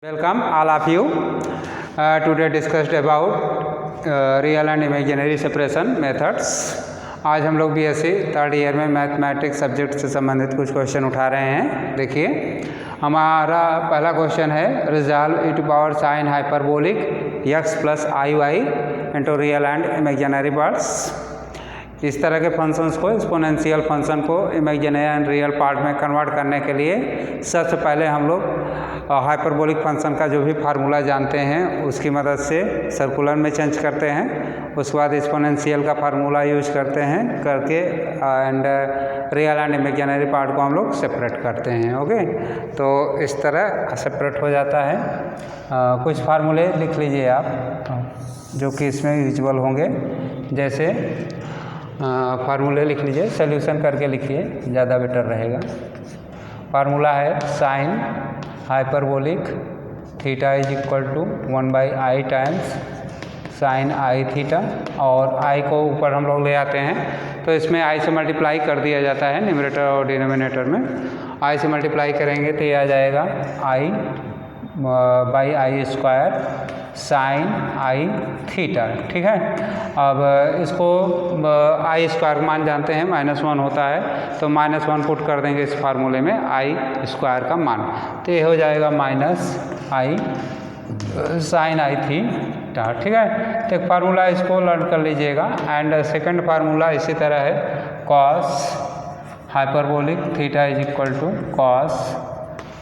Welcome all of you. Today discussed about real and imaginary separation methods. आज हम लोग BSc third year में mathematics subject से संबंधित कुछ क्वेश्चन उठा रहे हैं। देखिए हमारा पहला क्वेश्चन है resolve e to power sine hyperbolic x plus i y into real and imaginary parts. इस तरह के फंक्शंस को एक्सपोनेंशियल फंक्शन को इमेजिनरी एंड रियल पार्ट में कन्वर्ट करने के लिए सबसे पहले हम लोग हाइपरबोलिक फंक्शन का जो भी फार्मूला जानते हैं उसकी मदद से सर्कुलर में चेंज करते हैं। उसके बाद एक्सपोनेंशियल का फार्मूला यूज करते हैं करके and real and imaginary part को हम लोग सेपरेट करते हैं। ओके, तो इस तरह सेपरेट हो जाता है। कुछ फार्मूले लिख लीजिए आप जो कि इसमें यूजुअल होंगे। जैसे फार्मूले लिख लीजिए, सोल्यूशन करके लिखिए, ज़्यादा बेटर रहेगा। फार्मूला है sine hyperbolic theta is equal to 1/i times sine i theta, और i को ऊपर हम लोग ले आते हैं तो इसमें i से मल्टीप्लाई कर दिया जाता है न्यूमरेटर और डिनोमिनेटर में। i से मल्टीप्लाई करेंगे तो ये आ जाएगा i by i square sine i theta. ठीक है, अब इसको आई स्क्वायर मान जानते हैं -1 होता है, तो -1 पुट कर देंगे इस फार्मूले में आई स्क्वायर का मान, तो ये हो जाएगा -i साइन आई थीटा। ठीक है, तो एक फार्मूला इसको लर्न कर लीजिएगा। एंड सेकंड फार्मूला इसी तरह है cos hyperbolic theta is equal to cos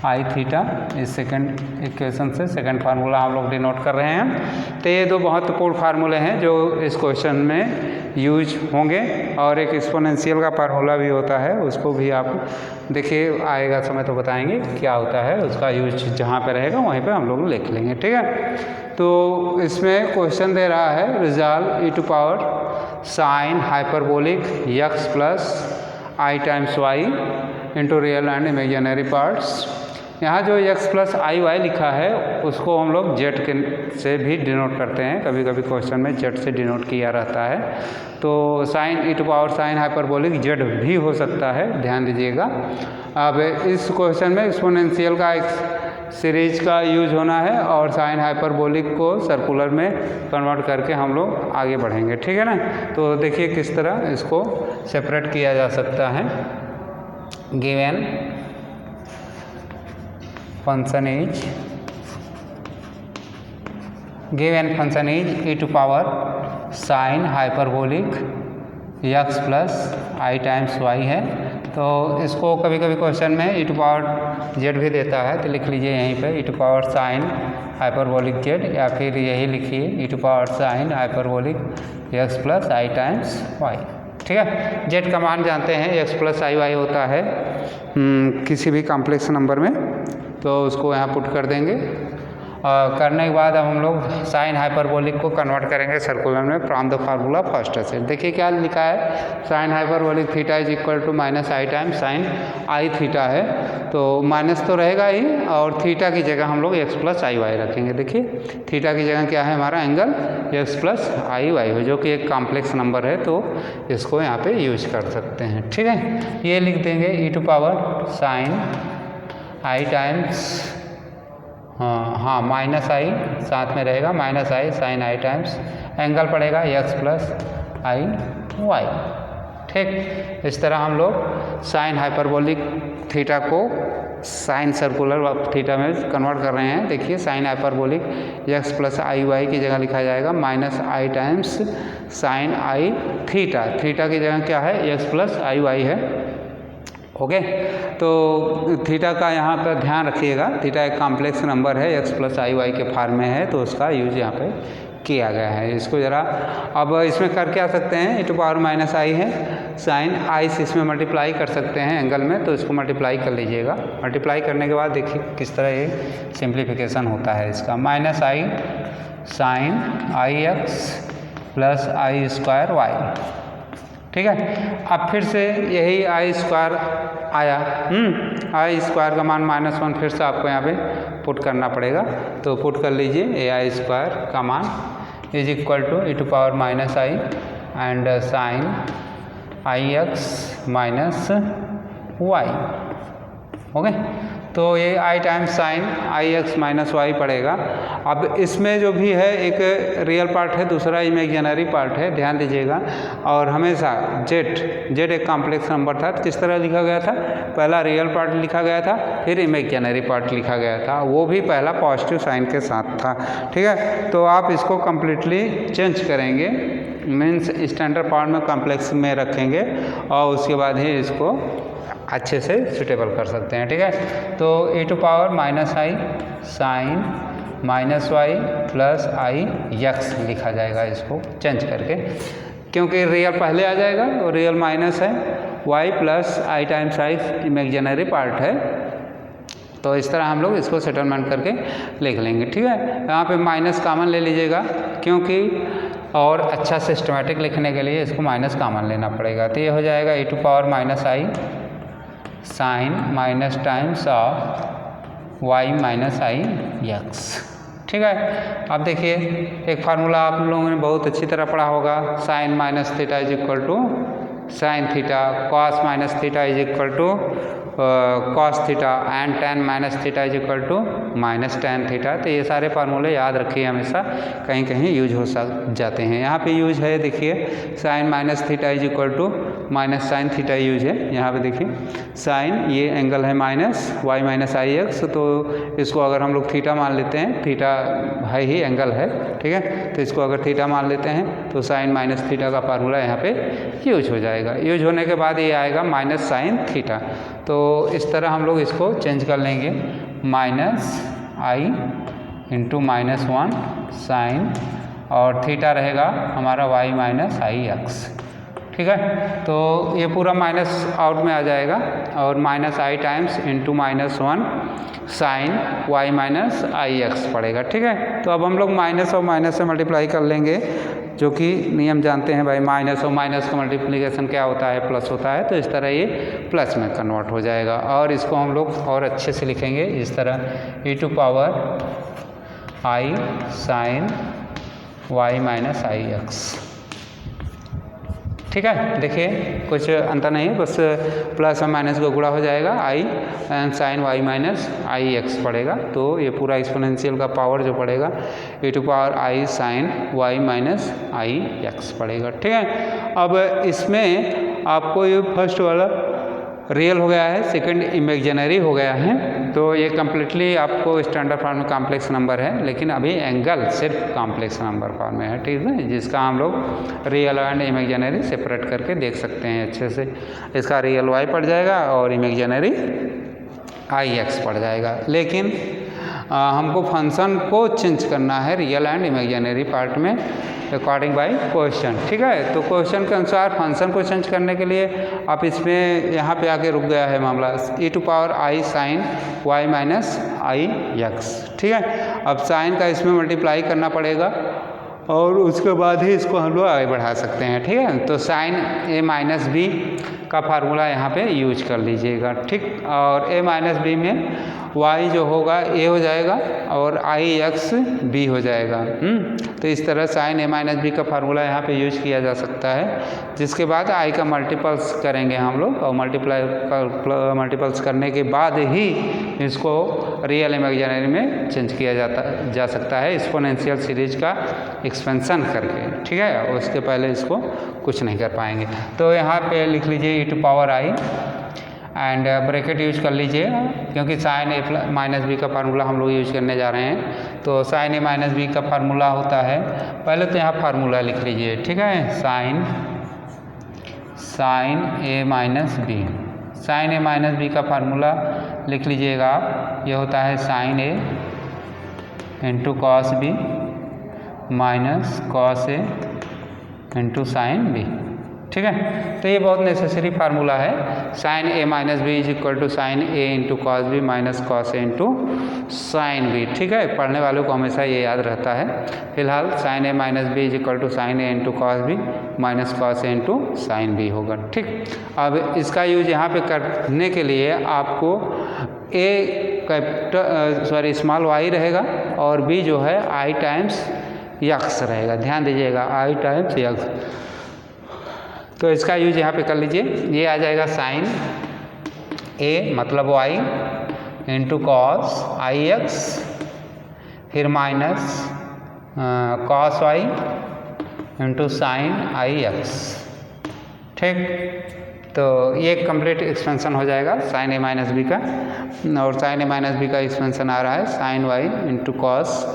i theta. इस सेकंड इक्वेशन से सेकंड फार्मूला हम लोग डिनोट कर रहे हैं। तो ये दो महत्वपूर्ण फार्मूले हैं जो इस क्वेश्चन में यूज होंगे, और एक एक्सपोनेंशियल का फार्मूला भी होता है, उसको भी आप देखिए आएगा समय तो बताएंगे क्या होता है, उसका यूज जहाँ पे रहेगा वहीं पे हम लोग लिख लेंगे। ठीक है, तो इसमें क्वेश्चन दे रहा है resolve e to power sine hyperbolic x plus I times y into real and imaginary parts. यहाँ जो x प्लस आई वाई लिखा है उसको हम लोग z के से भी डिनोट करते हैं, कभी कभी क्वेश्चन में z से डिनोट किया रहता है। तो sine e to power sine hyperbolic z भी हो सकता है, ध्यान दीजिएगा। अब इस क्वेश्चन में एक्सपोनेंशियल का एक सीरीज का यूज होना है और साइन हाइपरबोलिक को सर्कुलर में कन्वर्ट करके हम लोग आगे बढ़ेंगे। ठीक है ना, तो देखिए किस तरह इसको सेपरेट किया जा सकता है। Given function is e to power sine hyperbolic x plus I times y है। तो इसको कभी कभी क्वेश्चन में e टू पावर z भी देता है, तो लिख लीजिए यहीं पे e to power sine hyperbolic z, या फिर यही लिखिए e to power sine hyperbolic x plus I times y। ठीक है, z का मान जानते हैं x प्लस आई वाई होता है किसी भी कॉम्प्लेक्स नंबर में, तो उसको यहाँ पुट कर देंगे। करने के बाद अब हम लोग साइन हाइपरबोलिक को कन्वर्ट करेंगे सर्कुलर में फ्रॉम द फार्मूला फर्स्ट से। देखिए क्या लिखा है, sine hyperbolic theta is equal to -i times sine i theta है, तो माइनस तो रहेगा ही, और थीटा की जगह हम लोग x प्लस आई वाई रखेंगे। देखिए थीटा की जगह क्या है हमारा angle x plus i Y हो, जो कि एक कॉम्प्लेक्स नंबर है, तो इसको यहाँ पे यूज कर सकते हैं। ठीक है, ये लिख देंगे e to power sine i times हाँ -i साथ में रहेगा, -i sine i times angle पड़ेगा x प्लस आई वाई। ठीक, इस तरह हम लोग साइन हाइपरबोलिक थीटा को साइन सर्कुलर थीटा में कन्वर्ट कर रहे हैं। देखिए sine hyperbolic x plus i y की जगह लिखा जाएगा -i times sine i theta. Theta की जगह क्या है x प्लस आई वाई है। ओके, तो थीटा का यहाँ पर ध्यान रखिएगा, थीटा एक कॉम्प्लेक्स नंबर है, x प्लस आई वाई के फॉर्म में है, तो उसका यूज यहाँ पे किया गया है। इसको ज़रा अब इसमें कर क्या सकते हैं, e टू पावर -i है, साइन आई से इसमें मल्टीप्लाई कर सकते हैं एंगल में, तो इसको मल्टीप्लाई कर लीजिएगा। मल्टीप्लाई करने के बाद देखिए किस तरह ये सिंप्लीफिकेशन होता है इसका, -i sine I x plus i square y. ठीक है, अब फिर से यही आई स्क्वायर आया, आई स्क्वायर का मान -1 फिर से आपको यहाँ पे पुट करना पड़ेगा, तो पुट कर लीजिए ए आई स्क्वायर का मान is equal to e to power -i and sine I x minus y. Okay, तो ये i times sine I x minus y पड़ेगा। अब इसमें जो भी है एक रियल पार्ट है, दूसरा इमेजिनरी पार्ट है, ध्यान दीजिएगा। और हमेशा जेड एक कॉम्प्लेक्स नंबर था, तो किस तरह लिखा गया था, पहला रियल पार्ट लिखा गया था, फिर इमेजिनरी पार्ट लिखा गया था, वो भी पहला पॉजिटिव साइन के साथ था। ठीक है, तो आप इसको कम्प्लीटली चेंज करेंगे, मीन्स स्टैंडर्ड फॉर्म में कॉम्प्लेक्स में रखेंगे और उसके बाद ही इसको अच्छे से सुटेबल कर सकते हैं। ठीक है, तो e to power minus i sine minus y plus i x लिखा जाएगा इसको चेंज करके, क्योंकि रियल पहले आ जाएगा तो रियल माइनस है, y plus I times I imaginary part है, तो इस तरह हम लोग इसको सेटलमेंट करके लिख लेंगे। ठीक है, यहाँ पे माइनस कॉमन ले लीजिएगा, क्योंकि और अच्छा सिस्टमेटिक लिखने के लिए इसको माइनस कॉमन लेना पड़ेगा। तो ये हो जाएगा e to power minus i sine minus times of y minus I x. ठीक है, अब देखिए एक फार्मूला आप लोगों ने बहुत अच्छी तरह पढ़ा होगा, sine minus theta is equal to sine theta, cos minus theta is equal to cos theta and tan minus theta is equal to minus tan theta. तो ये सारे फार्मूले याद रखिए, हमेशा कहीं कहीं यूज हो जाते हैं। यहाँ पे यूज है, देखिए sine minus theta is equal to minus sine theta use है। यहाँ पे देखिए साइन, ये एंगल है माइनस वाई माइनस आई एक्स, तो इसको अगर हम लोग थीटा मान लेते हैं, थीटा है ही एंगल है, ठीक है, तो इसको अगर थीटा मान लेते हैं तो साइन माइनस थीटा का फार्मूला यहाँ पे यूज हो जाएगा। यूज होने के बाद ये आएगा माइनस साइन थीटा। तो इस तरह हम लोग इसको चेंज कर लेंगे, माइनस आई इंटू माइनस वन साइन और थीटा रहेगा हमारा वाई माइनस आई एक्स। ठीक है, तो ये पूरा माइनस आउट में आ जाएगा और minus I times into minus one sine Y minus I x पड़ेगा। ठीक है, तो अब हम लोग माइनस और माइनस से मल्टीप्लाई कर लेंगे, जो कि नियम जानते हैं भाई, माइनस और माइनस का मल्टीप्लिकेशन क्या होता है, प्लस होता है, तो इस तरह ये प्लस में कन्वर्ट हो जाएगा। और इसको हम लोग और अच्छे से लिखेंगे इस तरह, e to power i sine Y minus I x. ठीक है, देखिए कुछ अंतर नहीं, बस प्लस और माइनस का गुणा हो जाएगा, I and sine Y minus I x पड़ेगा। तो ये पूरा एक्सपोनेंशियल का पावर जो पड़ेगा e to power i sine Y minus I x पड़ेगा। ठीक है, अब इसमें आपको ये फर्स्ट वाला रियल हो गया है, सेकंड इमेजिनरी हो गया है, तो ये कम्प्लीटली आपको स्टैंडर्ड फॉर्म में कॉम्प्लेक्स नंबर है, लेकिन अभी एंगल सिर्फ कॉम्प्लेक्स नंबर फॉर्म में है। ठीक है, जिसका हम लोग रियल एंड इमेजिनरी सेपरेट करके देख सकते हैं अच्छे से। इसका रियल वाई पड़ जाएगा और इमेजिनरी आई एक्स पड़ जाएगा, लेकिन हमको फंक्शन को चेंज करना है रियल एंड इमेजिनरी पार्ट में अकॉर्डिंग बाय क्वेश्चन। ठीक है, तो क्वेश्चन के अनुसार फंक्शन को चेंज करने के लिए आप इसमें यहाँ पे आके रुक गया है मामला, e to power i sine Y minus I x. ठीक है, अब साइन का इसमें मल्टीप्लाई करना पड़ेगा और उसके बाद ही इसको हम लोग आगे बढ़ा सकते हैं। ठीक है, तो साइन ए माइनस बी का फार्मूला यहाँ पे यूज कर लीजिएगा। ठीक, और ए माइनस बी में y जो होगा a हो जाएगा और आई एक्स बी हो जाएगा। तो इस तरह साइन ए माइनस बी का फार्मूला यहाँ पे यूज किया जा सकता है, जिसके बाद i का मल्टीपल्स करेंगे हम लोग और मल्टीपल्स करने के बाद ही इसको रियल इमेजिनरी में चेंज किया जा सकता है एक्सपोनेंशियल सीरीज का एक्सपेंशन करके। ठीक है, उसके पहले इसको कुछ नहीं कर पाएंगे। तो यहाँ पे लिख लीजिए e to power i and bracket use कर लीजिए, क्योंकि साइन ए माइनस बी का फार्मूला हम लोग यूज करने जा रहे हैं। तो साइन ए माइनस बी का फार्मूला होता है, पहले तो यहाँ फार्मूला लिख लीजिए। ठीक है, साइन ए माइनस बी, साइन ए माइनस बी का फार्मूला लिख लीजिएगा आप, ये होता है साइन ए into cos B minus cos ए इंटू साइन बी। ठीक है, तो ये बहुत नेसेसरी फार्मूला है, sine A minus B is equal to sine A into cos B minus cos A into sine B. ठीक है, पढ़ने वालों को हमेशा ये याद रहता है। फिलहाल sine A minus B is equal to sine A into cos B minus cos A into sine b होगा। ठीक, अब इसका यूज यहाँ पे करने के लिए आपको ए स्मॉल वाई रहेगा और बी जो है आई टाइम्स यक्स रहेगा। ध्यान दीजिएगा, आई टाइम्स यक्स, तो इसका यूज यहाँ पे कर लीजिए। ये आ जाएगा साइन ए मतलब Y into cos I X, फिर minus cos Y into sine आई एक्स। ठीक, तो ये कंप्लीट एक्सपेंशन हो जाएगा साइन ए माइनस बी का, और साइन ए माइनस बी का एक्सपेंशन आ रहा है sine Y into cos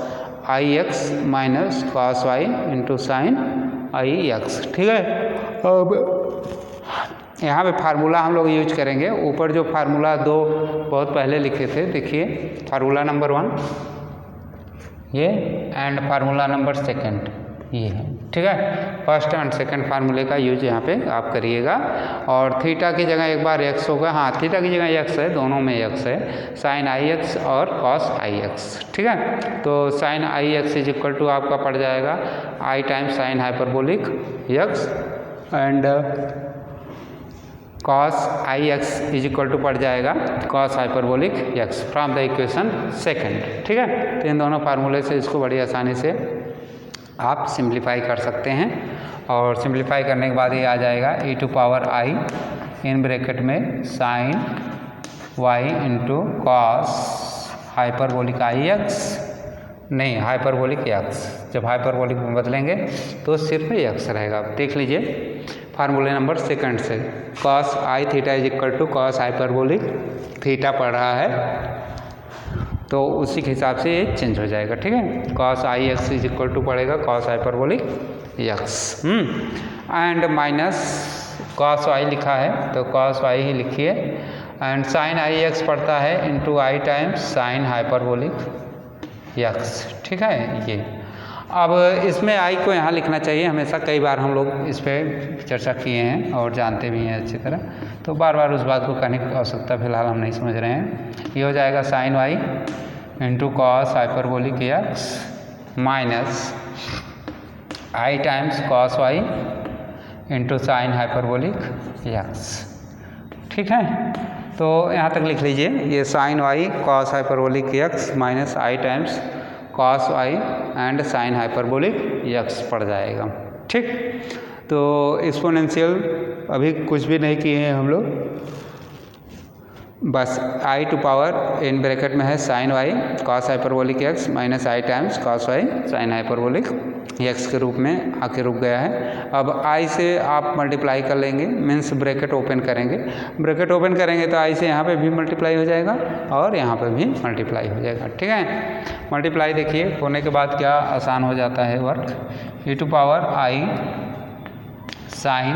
I x minus cos Y into sine I x. ठीक है, अब यहाँ पे फार्मूला हम लोग यूज करेंगे। ऊपर जो फार्मूला दो बहुत पहले लिखे थे, देखिए फार्मूला नंबर 1 ये, एंड फार्मूला नंबर 2 ये है। ठीक है, फर्स्ट एंड सेकंड फार्मूले का यूज यहाँ पे आप करिएगा। और थीटा की जगह एक बार एक्स होगा, हाँ थीटा की जगह एक्स है, दोनों में एक्स है, साइन आई एक्स और कॉस आई एक्स। ठीक है, तो sine I x is equal to आपका पड़ जाएगा I times sine hyperbolic X, and cos I x is equal to पड़ जाएगा cos hyperbolic X from the equation 2। ठीक है, तो इन दोनों फार्मूले से इसको बड़ी आसानी से आप सिंप्लीफाई कर सकते हैं, और सिंप्लीफाई करने के बाद ये आ जाएगा e to power I in bracket में sine Y into cos hyperbolic I X, नहीं हाइपरबोलिक एक्स, जब हाइपरबोलिक में बदलेंगे तो सिर्फ एक्स रहेगा। देख लीजिए फार्मूले नंबर 2 से cos i theta is equal to cos hyperbolic theta पड़ रहा है, तो उसी के हिसाब से ये चेंज हो जाएगा। ठीक है, cos I x is equal to पड़ेगा cos hyperbolic X, and minus cos Y लिखा है तो कॉस वाई ही लिखिए, एंड साइन आई एक्स पड़ता है इंटू आई टाइम्स साइन हाइपरबोलिक एक्स। ठीक है, ये अब इसमें आई को यहाँ लिखना चाहिए हमेशा, कई बार हम लोग इस पर चर्चा किए हैं और जानते भी हैं अच्छी तरह, तो बार बार उस बात को कहने की आवश्यकता फिलहाल हम नहीं समझ रहे हैं। ये हो जाएगा sine Y into cos hyperbolic x minus I times cos Y into sine hyperbolic x. ठीक है, तो यहाँ तक लिख लीजिए, ये sine Y cos hyperbolic x minus I times cos Y and sine hyperbolic x पड़ जाएगा। ठीक, तो एक्सपोनेंशियल अभी कुछ भी नहीं किए हैं हम लोग, बस I to power in bracket में है sine Y cos hyperbolic x minus I times cos Y sine hyperbolic x के रूप में आके रुक गया है। अब आई से आप मल्टीप्लाई कर लेंगे, मीन्स ब्रैकेट ओपन करेंगे, ब्रैकेट ओपन करेंगे तो आई से यहाँ पे भी मल्टीप्लाई हो जाएगा और यहाँ पे भी मल्टीप्लाई हो जाएगा। ठीक है, मल्टीप्लाई देखिए होने के बाद क्या आसान हो जाता है work, e to power i sine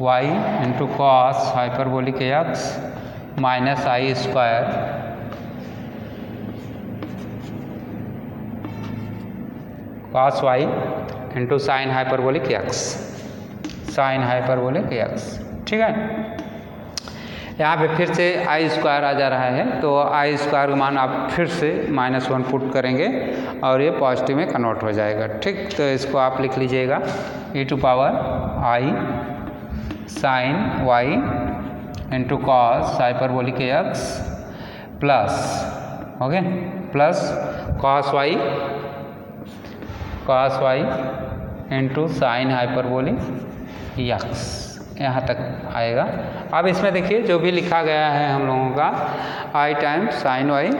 Y into cos hyperbolic x minus I square cos Y into sine hyperbolic x, sine hyperbolic x. ठीक है, यहाँ पे फिर से आई स्क्वायर आ जा रहा है, तो आई स्क्वायर का मान आप फिर से -1 पुट करेंगे और ये पॉजिटिव में कन्वर्ट हो जाएगा। ठीक, तो इसको आप लिख लीजिएगा e to power i sine Y into cos hyperbolic x plus, okay, plus cos Y into sine hyperbolic x, यहाँ तक आएगा। अब इसमें देखिए जो भी लिखा गया है हम लोगों का I times sine Y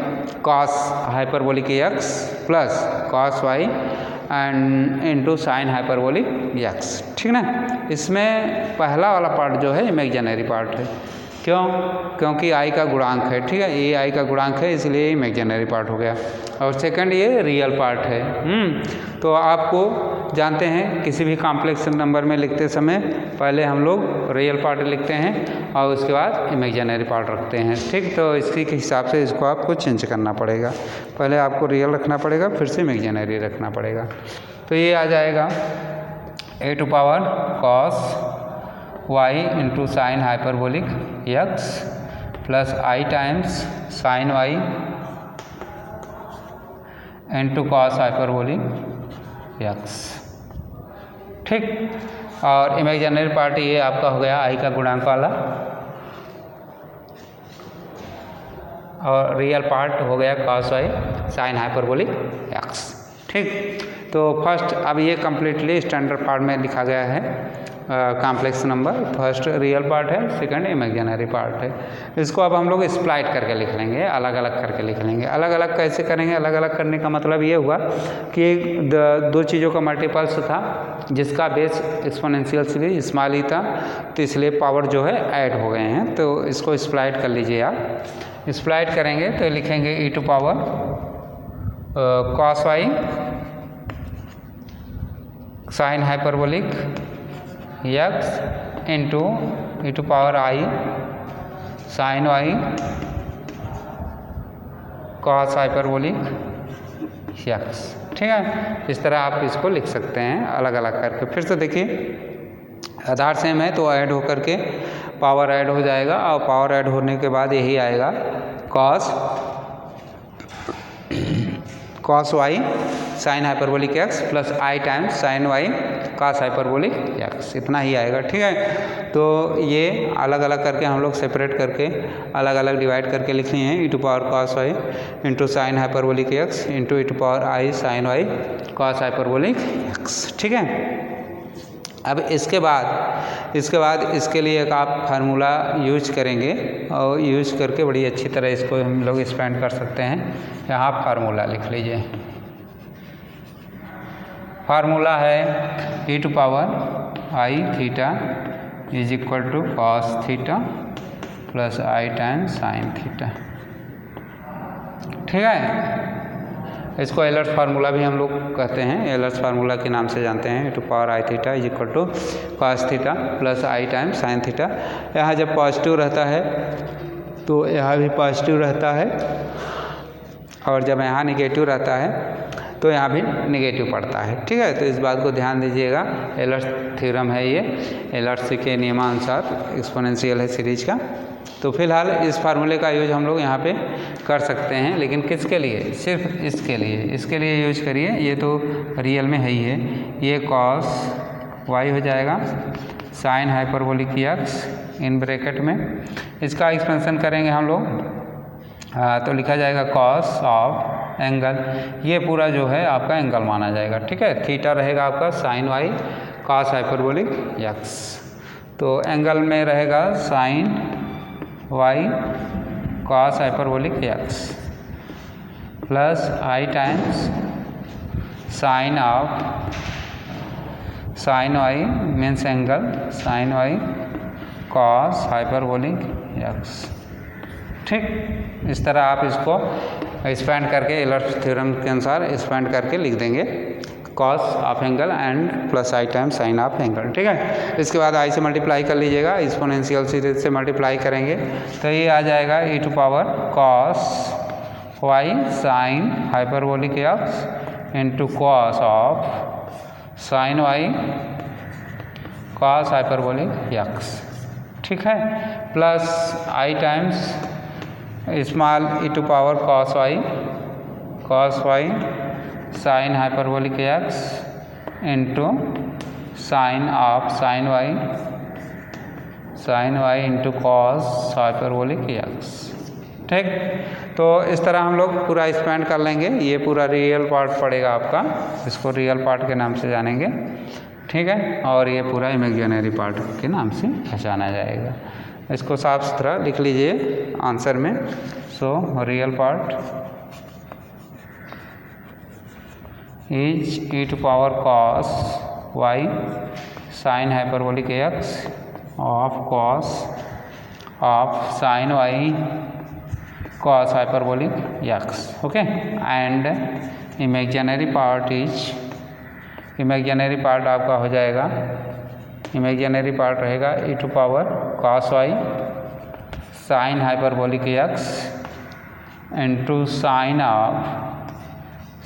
cos hyperbolic x plus cos Y and into sine hyperbolic x. ठीक ना, इसमें पहला वाला पार्ट जो है इमेजिनरी पार्ट है, क्यों? क्योंकि आई का गुणांक है। ठीक है, ये आई का गुणांक है इसलिए इमेजिनरी पार्ट हो गया, और सेकंड ये रियल पार्ट है। तो आपको जानते हैं किसी भी कॉम्प्लेक्स नंबर में लिखते समय पहले हम लोग रियल पार्ट लिखते हैं और उसके बाद इमेजिनरी पार्ट रखते हैं। ठीक, तो इसी के हिसाब से इसको आपको चेंज करना पड़ेगा, पहले आपको रियल रखना पड़ेगा फिर से इमेजिनरी रखना पड़ेगा। तो ये आ जाएगा e to power cos Y into sine hyperbolic x plus I times sine Y into cos hyperbolic x. ठीक, और इमेजिनरी पार्ट ये आपका हो गया आई का गुणांक वाला, और रियल पार्ट हो गया cos Y sine hyperbolic x. ठीक, तो फर्स्ट अब ये कम्प्लीटली स्टैंडर्ड पार्ट में लिखा गया है, complex number, first real part है, सेकंड इमेजिनरी पार्ट है। इसको अब हम लोग स्प्लाइट करके लिख लेंगे, अलग अलग करके लिख लेंगे। अलग अलग कैसे करेंगे? अलग अलग करने का मतलब ये हुआ कि दो चीज़ों का मल्टीपल्स था जिसका बेस एक्सपोनेंशियल से स्मॉल ही था, तो इसलिए पावर जो है ऐड हो गए हैं। तो इसको स्प्लाइट कर लीजिए आप। स्प्लाइट करेंगे तो लिखेंगे e to power cos y sine hyperbolic x into e to power i sine y cos hyperbolic x। ठीक है, इस तरह आप इसको लिख सकते हैं अलग अलग करके। फिर से देखिए, आधार सेम है तो ऐड होकर के पावर ऐड हो जाएगा, और पावर ऐड होने के बाद यही आएगा cos y sine hyperbolic x plus i times sign y cos hyperbolic x, इतना ही आएगा। ठीक है, तो ये अलग अलग करके हम लोग सेपरेट करके अलग अलग डिवाइड करके लिखे हैं। e to power cos y into sine hyperbolic x into e to power i sine y cos hyperbolic x। ठीक है, अब इसके बाद इसके लिए एक आप फार्मूला यूज करेंगे, और यूज करके बड़ी अच्छी तरह इसको हम लोग एक्सपेंड कर सकते हैं। यहाँ फार्मूला लिख लीजिए। फार्मूला है e to power i theta is equal to cos theta plus i times sine theta. ठीक है, इसको एलर्स फार्मूला भी हम लोग कहते हैं, एलर्स फार्मूला के नाम से जानते हैं। e to power i theta is equal to cos theta plus i times sine theta. यहाँ जब पॉजिटिव रहता है तो यहाँ भी पॉजिटिव रहता है, और जब यहाँ निगेटिव रहता है तो यहाँ भी निगेटिव पड़ता है। ठीक है, तो इस बात को ध्यान दीजिएगा। एलर्स थ्योरम है ये, एलर्स के नियमानुसार एक्सपोनेंशियल है सीरीज का। तो फिलहाल इस फार्मूले का यूज हम लोग यहाँ पे कर सकते हैं, लेकिन किसके लिए? सिर्फ इसके लिए यूज करिए। ये तो रियल में है ही है। ये cos y हो जाएगा साइन हाइपरबोलिक x इन ब्रैकेट में। इसका एक्सपेंशन करेंगे हम लोग, तो लिखा जाएगा cos ऑफ एंगल, ये पूरा जो है आपका एंगल माना जाएगा। ठीक है, थीटा रहेगा आपका sine y cos hyperbolic x, तो एंगल में रहेगा sine y cos hyperbolic x plus i times sine of sine y means angle sine y cos hyperbolic x। ठीक, इस तरह आप इसको एक्सपेंड करके एलर्स थ्योरम के अनुसार एक्सपेंड करके लिख देंगे, cos of angle and plus i time sine of angle. ठीक है, इसके बाद i से मल्टीप्लाई कर लीजिएगा, एक्सपोनेंशियल सीरीज से मल्टीप्लाई करेंगे तो ये आ जाएगा e to power cos y sine hyperbolic x into cos of sine y cos hyperbolic x। ठीक है, plus i times small e to power cos y sine hyperbolic x into sine of sine y into cos hyperbolic x। ठीक, तो इस तरह हम लोग पूरा expand कर लेंगे। ये पूरा रियल पार्ट पड़ेगा आपका, इसको रियल पार्ट के नाम से जानेंगे। ठीक है, और ये पूरा इमेजिनरी पार्ट के नाम से पहचाना जाएगा। इसको साफ सुथरा लिख लीजिए आंसर में। So real part is e to power cos y sine hyperbolic x of cos of sine y cos hyperbolic x। Okay, and imaginary part is, imaginary part आपका हो जाएगा, इमेजिनरी पार्ट रहेगा e to power cos y sine hyperbolic x into sine of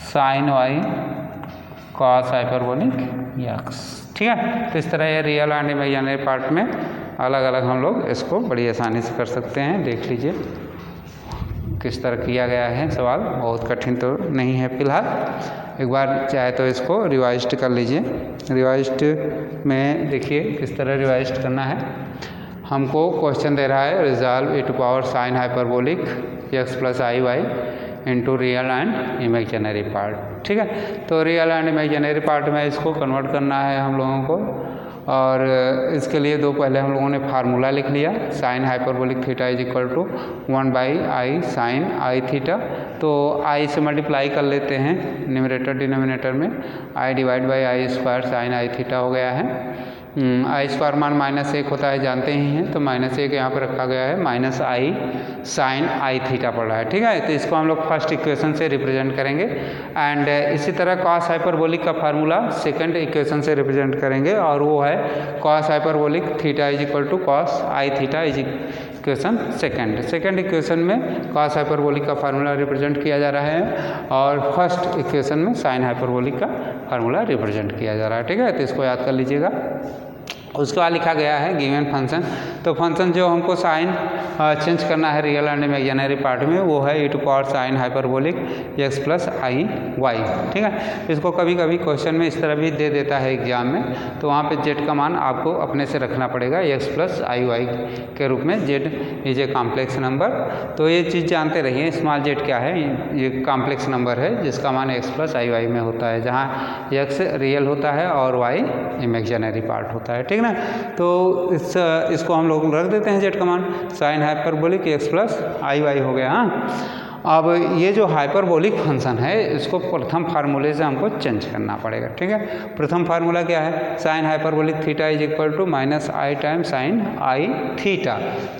sine y cos hyperbolic x। ठीक है, तो इस तरह ये रियल एंड इमेजिनरी पार्ट में अलग अलग हम लोग इसको बड़ी आसानी से कर सकते हैं। देख लीजिए किस तरह किया गया है सवाल, बहुत कठिन तो नहीं है फिलहाल। एक बार चाहे तो इसको रिवाइज्ड कर लीजिए। रिवाइज्ड में देखिए किस तरह रिवाइज्ड करना है। हमको क्वेश्चन दे रहा है resolve e to power sine hyperbolic x plus i y into real and imaginary part. ठीक है, तो रियल एंड इमेजिनरी पार्ट में इसको कन्वर्ट करना है हम लोगों को, और इसके लिए पहले हम लोगों ने फार्मूला लिख लिया, sine hyperbolic theta is equal to 1/i sine i theta. तो i से मल्टीप्लाई कर लेते हैं न्यूमरेटर डिनोमिनेटर में, i divide by i square sine i theta हो गया है। आई स्क्वायर मान -1 होता है, जानते ही हैं, तो -1 यहाँ पर रखा गया है, -i साइन आई थीटा पड़ रहा है। ठीक है, तो इसको हम लोग फर्स्ट इक्वेशन से रिप्रेजेंट करेंगे एंड इसी तरह कॉस हाइपरबोलिक का फार्मूला सेकंड इक्वेशन से रिप्रेजेंट करेंगे और वो है cos hyperbolic theta is equal to cos i theta is equation second equation में कॉस हाइपरबोलिक का फार्मूला रिप्रेजेंट किया जा रहा है और फर्स्ट इक्वेशन में साइन हाइपरबोलिक का फार्मूला रिप्रेजेंट किया जा रहा है। ठीक है, तो इसको याद कर लीजिएगा। उसके बाद लिखा गया है गिवन फंक्शन, तो फंक्शन जो हमको साइन चेंज करना है रियल एंड इमेजिनरी पार्ट में वो है e to power sine hyperbolic x plus i y. ठीक है, इसको कभी कभी क्वेश्चन में इस तरह भी दे देता है एग्जाम में, तो वहाँ पे z का मान आपको अपने से रखना पड़ेगा x प्लस आई वाई के रूप में। z is a complex number, तो ये चीज़ जानते रहिए, स्मॉल z क्या है, ये कॉम्प्लेक्स नंबर है जिसका मान x प्लस आई वाई में होता है, जहाँ x रियल होता है और y इमेजिनरी पार्ट होता है। ठीक ना, तो इसको हम लोग रख देते हैं z का मान sign hyperbolic x plus i Y हो गया। हाँ, अब ये जो हाइपरबोलिक फंक्शन है इसको प्रथम फार्मूले से हमको चेंज करना पड़ेगा। ठीक है, प्रथम फार्मूला क्या है, sine hyperbolic theta is equal to -i time sine i theta.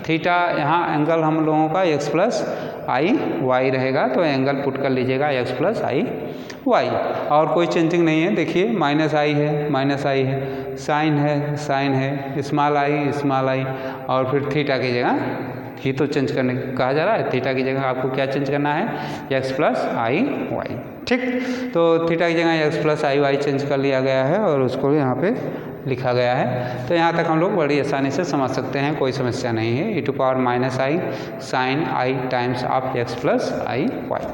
Theta यहाँ एंगल हम लोगों का x प्लस आई वाई रहेगा, तो एंगल पुट कर लीजिएगा x प्लस आई वाई, और कोई चेंजिंग नहीं है। देखिए -i है, साइन है, स्मॉल आई और फिर थीटा की जगह ही तो चेंज करने कहा जा रहा है, थीटा की जगह आपको क्या चेंज करना है, x प्लस आई वाई। ठीक, तो थीटा की जगह x plus i Y change कर लिया गया है और उसको यहाँ पे लिखा गया है। तो यहाँ तक हम लोग बड़ी आसानी से समझ सकते हैं, कोई समस्या नहीं है। e to power -i sine i times of x plus i y.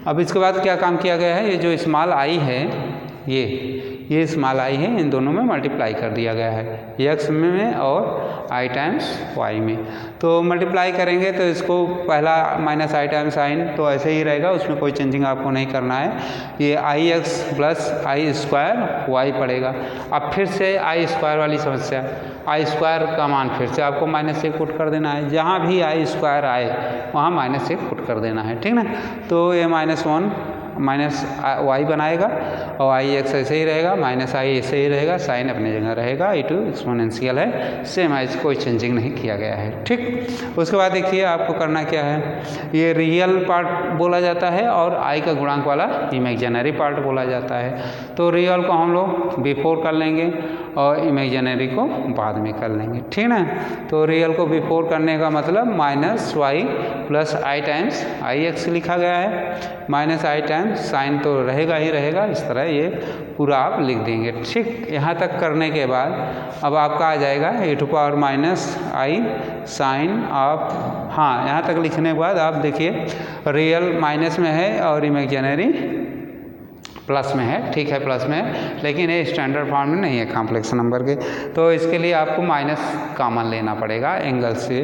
अब इसके बाद क्या काम किया गया है, ये जो स्मॉल आई है ये स्मॉल आई है, इन दोनों में मल्टीप्लाई कर दिया गया है, x में और i टाइम्स y में। तो मल्टीप्लाई करेंगे तो इसको पहला -i टाइम्स साइन तो ऐसे ही रहेगा, उसमें कोई चेंजिंग आपको नहीं करना है। ये ix plus i square Y पड़ेगा। अब फिर से आई स्क्वायर वाली समस्या, आई स्क्वायर का मान फिर से आपको -1 पुट कर देना है, जहाँ भी आई स्क्वायर आए वहाँ -1 पुट कर देना है। ठीक ना, तो ये -1 माइनस वाई बनाएगा और आई एक्स ऐसे ही रहेगा, -i ऐसे ही रहेगा, साइन अपनी जगह रहेगा, e टू एक्सपोनेंशियल है, सेम है, कोई चेंजिंग नहीं किया गया है। ठीक, उसके बाद देखिए आपको करना क्या है, ये रियल पार्ट बोला जाता है और i का गुणांक वाला इमेजिनरी पार्ट बोला जाता है। तो रियल को हम लोग बिफोर कर लेंगे और इमेजिनरी को बाद में कर लेंगे। ठीक ना, तो रियल को बिफोर करने का मतलब -y plus I times I x लिखा गया है, -i टाइम्स साइन तो रहेगा ही रहेगा, इस तरह ये पूरा आप लिख देंगे। ठीक, यहाँ तक करने के बाद अब आपका आ जाएगा e to power -i sine of, हाँ यहाँ तक लिखने के बाद आप देखिए रियल माइनस में है और इमेजिनरी प्लस में है। ठीक है, प्लस में है, लेकिन ये स्टैंडर्ड फॉर्म में नहीं है कॉम्प्लेक्स नंबर के, तो इसके लिए आपको माइनस कॉमन लेना पड़ेगा एंगल से।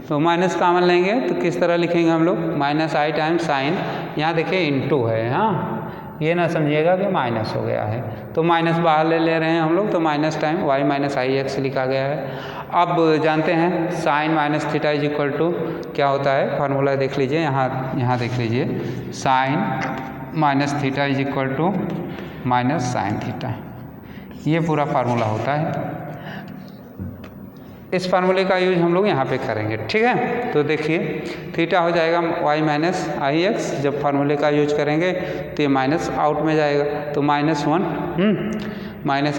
तो माइनस कॉमन लेंगे तो किस तरह लिखेंगे हम लोग, -i टाइम्स साइन, यहाँ देखिए इनटू है, हाँ ये ना समझिएगा कि माइनस हो गया है, तो माइनस बाहर ले रहे हैं हम लोग, तो माइनस टाइम y माइनस आई एक्स लिखा गया है। अब जानते हैं sine minus theta is equal to क्या होता है, फार्मूला देख लीजिए, यहाँ देख लीजिए, sine minus theta is equal to minus sine theta, ये पूरा फार्मूला होता है। इस फार्मूले का यूज हम लोग यहाँ पे करेंगे। ठीक है, तो देखिए थीटा हो जाएगा y माइनस आई एक्स, जब फार्मूले का यूज करेंगे तो ये माइनस आउट में जाएगा, तो -1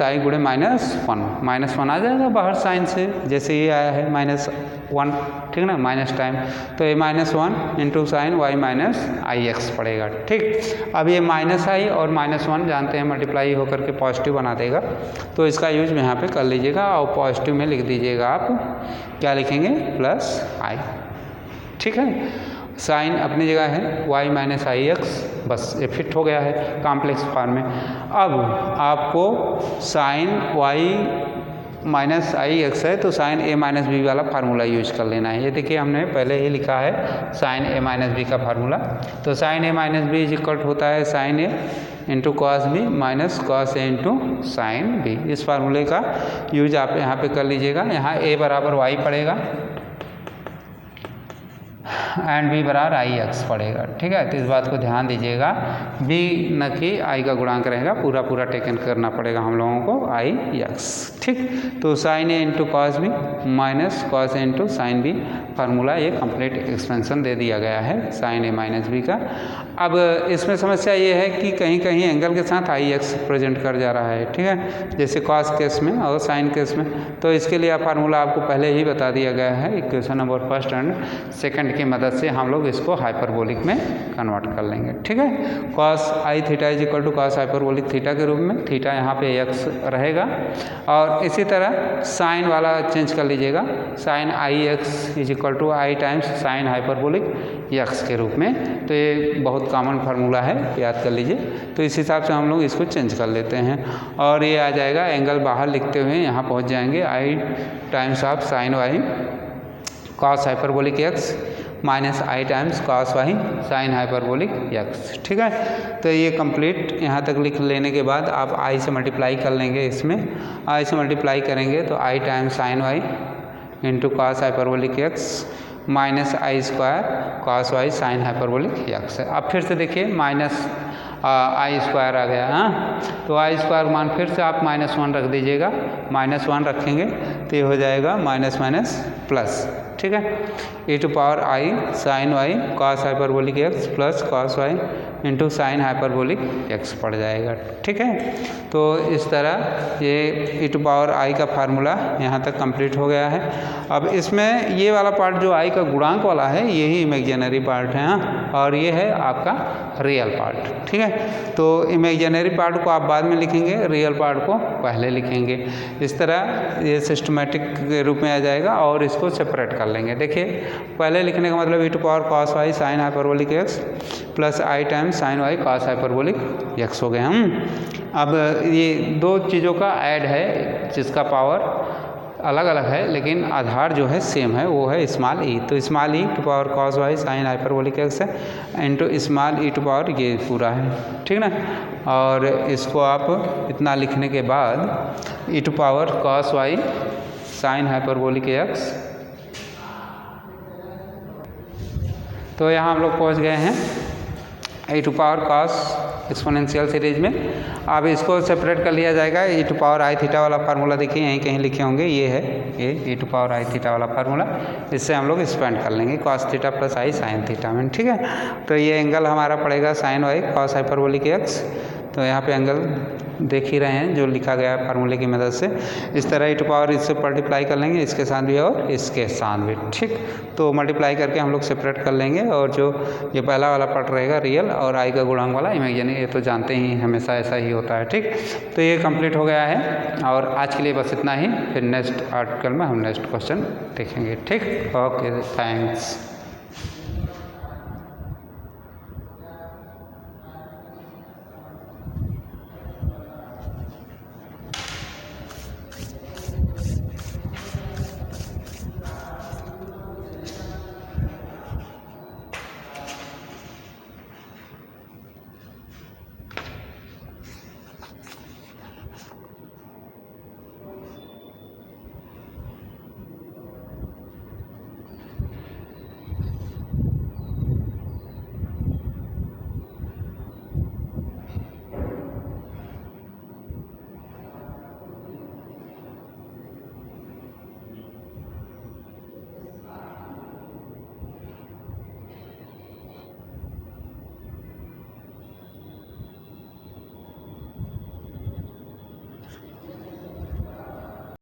-i गुणे -1 आ जाएगा बाहर साइन से, जैसे ये आया है -1। ठीक ना, माइनस टाइम, तो ये -1 इंटू साइन y माइनस आई एक्स पड़ेगा। ठीक, अब ये -i और -1 जानते हैं मल्टीप्लाई होकर के पॉजिटिव बना देगा, तो इसका यूज यहाँ पे कर लीजिएगा और पॉजिटिव में लिख दीजिएगा, आप क्या लिखेंगे, +i। ठीक है, साइन अपनी जगह है, y माइनस आई एक्स, बस ये फिट हो गया है कॉम्प्लेक्स फॉर्म में। अब आपको साइन y माइनस आई एक्स है तो साइन a माइनस बी वाला फार्मूला यूज कर लेना है। ये देखिए हमने पहले ही लिखा है साइन a माइनस बी का फार्मूला, तो sine a minus B is equal होता है sine a into cos B minus cos A into sine b. इस फार्मूले का यूज आप यहाँ पे कर लीजिएगा। यहाँ ए बराबर वाई पड़ेगा एंड बी बराबर आई एक्स पड़ेगा, ठीक है। तो इस बात को ध्यान दीजिएगा, बी न कि आई का गुणांक रहेगा, पूरा पूरा टेकन करना पड़ेगा हम लोगों को आई एक्स, ठीक। तो साइन ए into cos B minus cos ए इंटू साइन बी फार्मूला, ये कंप्लीट एक्सपेंशन दे दिया गया है साइन ए माइनस बी का। अब इसमें समस्या ये है कि कहीं कहीं एंगल के साथ आई एक्स प्रेजेंट कर जा रहा है, ठीक है, जैसे कॉस केस में और साइन केस में। तो इसके लिए फार्मूला आपको पहले ही बता दिया गया है, equation number first and second की मदद से हम लोग इसको हाइपरबोलिक में कन्वर्ट कर लेंगे, ठीक है। Cos i theta is equal to cos hyperbolic theta के रूप में, थीटा यहाँ पे एक्स रहेगा। और इसी तरह साइन वाला चेंज कर लीजिएगा, sine I x is equal to i times sine hyperbolic x के रूप में। तो ये बहुत कॉमन फार्मूला है, याद कर लीजिए। तो इस हिसाब से हम लोग इसको चेंज कर लेते हैं और ये आ जाएगा, एंगल बाहर लिखते हुए यहाँ पहुँच जाएंगे, I times of sine Y cos hyperbolic x minus I times cos Y sine hyperbolic x, ठीक है। तो ये कंप्लीट यहाँ तक लिख लेने के बाद आप आई से मल्टीप्लाई कर लेंगे, इसमें आई से मल्टीप्लाई करेंगे तो I times sine Y into cos hyperbolic x minus I square cos Y sine hyperbolic X है। अब फिर से देखिए माइनस आई स्क्वायर आ गया, हाँ, तो आई स्क्वायर मान फिर से आप -1 रख दीजिएगा, -1 रखेंगे तो ये हो जाएगा माइनस माइनस प्लस, ठीक है। e to power i sine Y cos hyperbolic x plus cos Y into sine hyperbolic x पड़ जाएगा, ठीक है। तो इस तरह ये e टू पावर आई का फार्मूला यहाँ तक कंप्लीट हो गया है। अब इसमें ये वाला पार्ट जो आई का गुणांक वाला है, यही इमेजिनरी पार्ट है, हाँ, और ये है आपका रियल पार्ट, ठीक है। तो इमेजिनरी पार्ट को आप बाद में लिखेंगे, रियल पार्ट को पहले लिखेंगे। इस तरह ये सिस्टमेटिक के रूप में आ जाएगा और इसको सेपरेट कर लेंगे। देखिए पहले लिखने का मतलब e to power cos Y sine hyperbolic x plus I times sine Y cos hyperbolic x हो गए हम। अब ये दो चीज़ों का ऐड है जिसका पावर अलग अलग है लेकिन आधार जो है सेम है, वो है स्मॉल ई। तो small E to power cos Y sine hyperbolic X है into small E to power ये पूरा है, ठीक ना। और इसको आप इतना लिखने के बाद E to power cos Y sine hyperbolic x, तो यहाँ हम लोग पहुँच गए हैं e to power cos exponential series में। अब इसको सेपरेट कर लिया जाएगा। e to power I theta वाला फार्मूला देखिए यहीं कहीं लिखे होंगे, ये है ये e to power I theta वाला फार्मूला, इससे हम लोग एक्सपेंड कर लेंगे cos theta plus I sine theta में, ठीक है। तो ये एंगल हमारा पड़ेगा sine Y cos hyperbolic x. तो यहाँ पे एंगल देख ही रहे हैं जो लिखा गया है फार्मूले की मदद से। इस तरह e टू पावर इससे मल्टीप्लाई कर लेंगे, इसके साथ भी और इसके साथ भी, ठीक। तो मल्टीप्लाई करके हम लोग सेपरेट कर लेंगे और जो ये पहला वाला पार्ट रहेगा रियल और आई का गुणांक वाला इमेजिनरी, ये तो जानते ही हमेशा ऐसा ही होता है, ठीक। तो ये कंप्लीट हो गया है और आज के लिए बस इतना ही। फिर नेक्स्ट आर्टिकल में हम नेक्स्ट क्वेश्चन देखेंगे, ठीक। Okay, thanks.